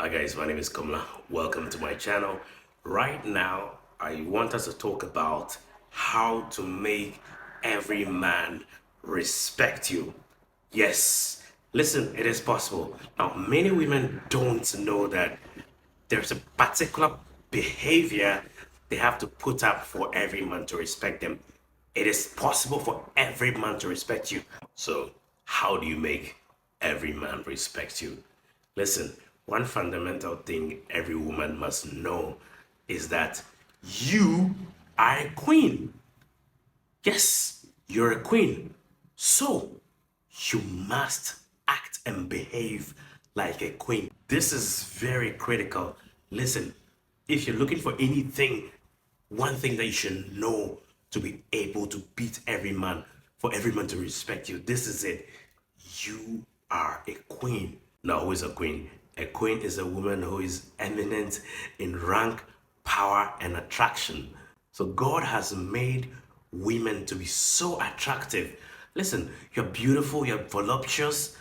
Hi guys, my name is Komla. Welcome to my channel. Right now, I want us to talk about how to make every man respect you. Yes, listen, it is possible. Now, many women don't know that there's a particular behavior they have to put up for every man to respect them. It is possible for every man to respect you. So, how do you make every man respect you? Listen, one fundamental thing every woman must know is that you are a queen. Yes, you're a queen. So you must act and behave like a queen. This is very critical. Listen, if you're looking for anything, one thing that you should know to be able to beat every man, for every man to respect you, this is it. You are a queen. Now, who is a queen? A queen is a woman who is eminent in rank, power, and attraction. So God has made women to be so attractive. Listen, you're beautiful, you're voluptuous,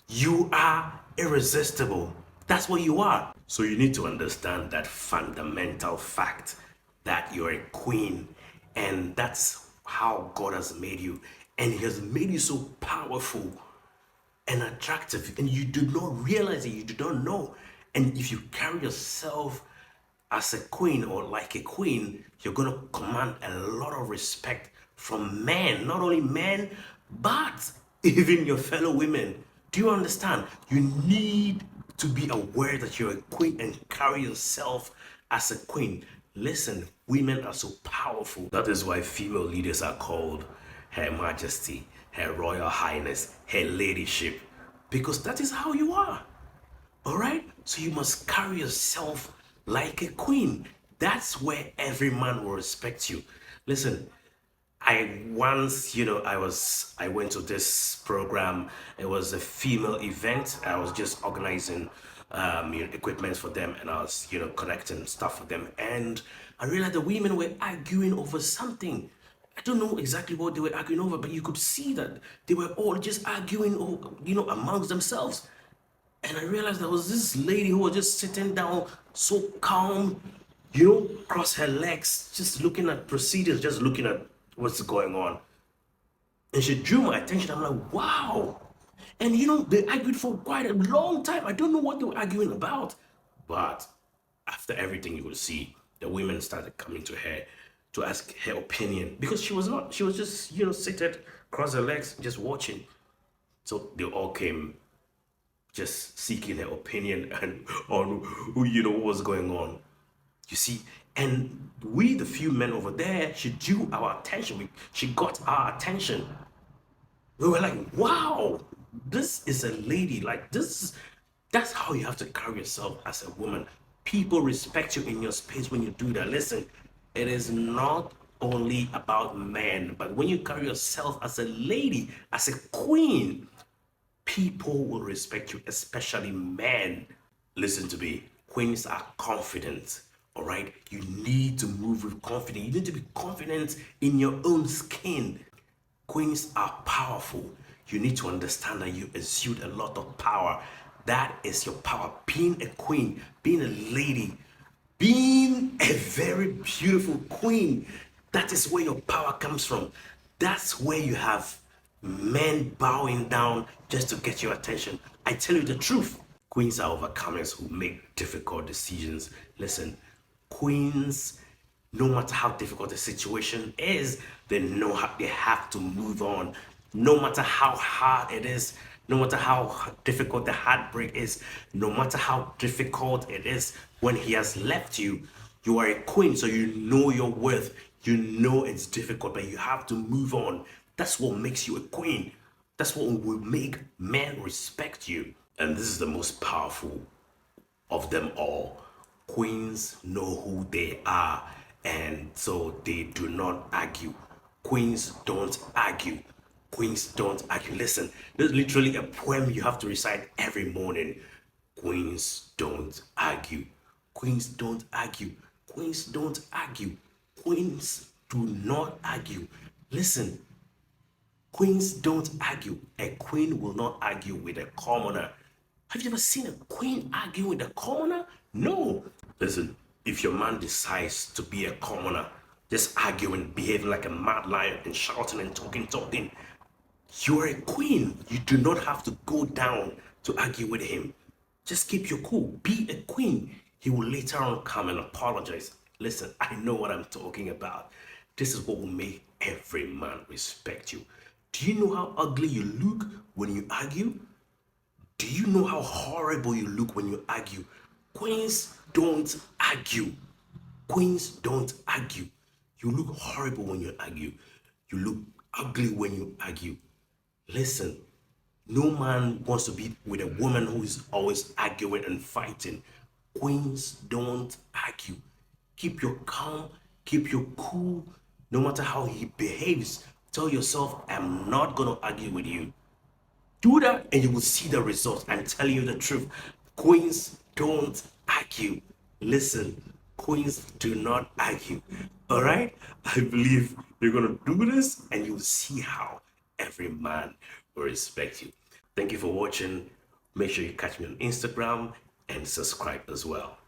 you are irresistible. That's what you are. So you need to understand that fundamental fact that you're a queen, and that's how God has made you. And He has made you so powerful and attractive, and you do not realize it, you do not know. And if you carry yourself as a queen or like a queen, you're going to command a lot of respect from men, not only men, but even your fellow women. Do you understand? You need to be aware that you're a queen and carry yourself as a queen. Listen, women are so powerful. That is why female leaders are called Her Majesty, Her Royal Highness, Her Ladyship, because that is how you are. All right? So you must carry yourself like a queen. That's where every man will respect you. Listen, I once, I went to this program. It was a female event. I was just organizing, equipment for them, and I was, collecting stuff for them. And I realized the women were arguing over something. I don't know exactly what they were arguing over, but you could see that they were all just arguing, amongst themselves. And I realized there was this lady who was just sitting down, so calm, cross her legs, just looking at procedures, just looking at what's going on. And she drew my attention. I'm like, wow. And they argued for quite a long time. I don't know what they were arguing about. But after everything, you will see the women started coming to her to ask her opinion, because she was just, seated, cross her legs, just watching. So they all came just seeking her opinion and on who what was going on. You see, and we, the few men over there, she drew our attention. She got our attention. We were like, wow, this is a lady. Like this, that's how you have to carry yourself as a woman. People respect you in your space when you do that. Listen, it is not only about men, but when you carry yourself as a lady, as a queen, people will respect you, especially men. Listen to me. Queens are confident. All right. You need to move with confidence. You need to be confident in your own skin. Queens are powerful. You need to understand that you exude a lot of power. That is your power. Being a queen, being a lady, being a very beautiful queen, that is where your power comes from. That's where you have men bowing down just to get your attention. I tell you the truth. Queens are overcomers who make difficult decisions. Listen, queens, no matter how difficult the situation is, they know how they have to move on. No matter how hard it is, no matter how difficult the heartbreak is, no matter how difficult it is when he has left you, you are a queen, so you know your worth. You know it's difficult, but you have to move on. That's what makes you a queen. That's what will make men respect you. And this is the most powerful of them all. Queens know who they are, and so they do not argue. Queens don't argue. Queens don't argue. Listen, there's literally a poem you have to recite every morning. Queens don't argue. Queens don't argue. Queens don't argue. Queens do not argue. Listen, queens don't argue. A queen will not argue with a commoner. Have you ever seen a queen argue with a commoner? No. Listen, if your man decides to be a commoner, just arguing, behaving like a mad lion and shouting and talking, you're a queen. You do not have to go down to argue with him. Just keep your cool. Be a queen. He will later on come and apologize. Listen, I know what I'm talking about. This is what will make every man respect you. Do you know how ugly you look when you argue? Do you know how horrible you look when you argue? Queens don't argue. Queens don't argue. You look horrible when you argue. You look ugly when you argue. Listen, no man wants to be with a woman who is always arguing and fighting. Queens don't argue. Keep your calm, keep your cool. No matter how he behaves, tell yourself, I'm not gonna argue with you. Do that and you will see the results. I'm telling you the truth. Queens don't argue. Listen, queens do not argue. All right? I believe you're going to do this and you'll see how every man will respect you. Thank you for watching. Make sure you catch me on Instagram and subscribe as well.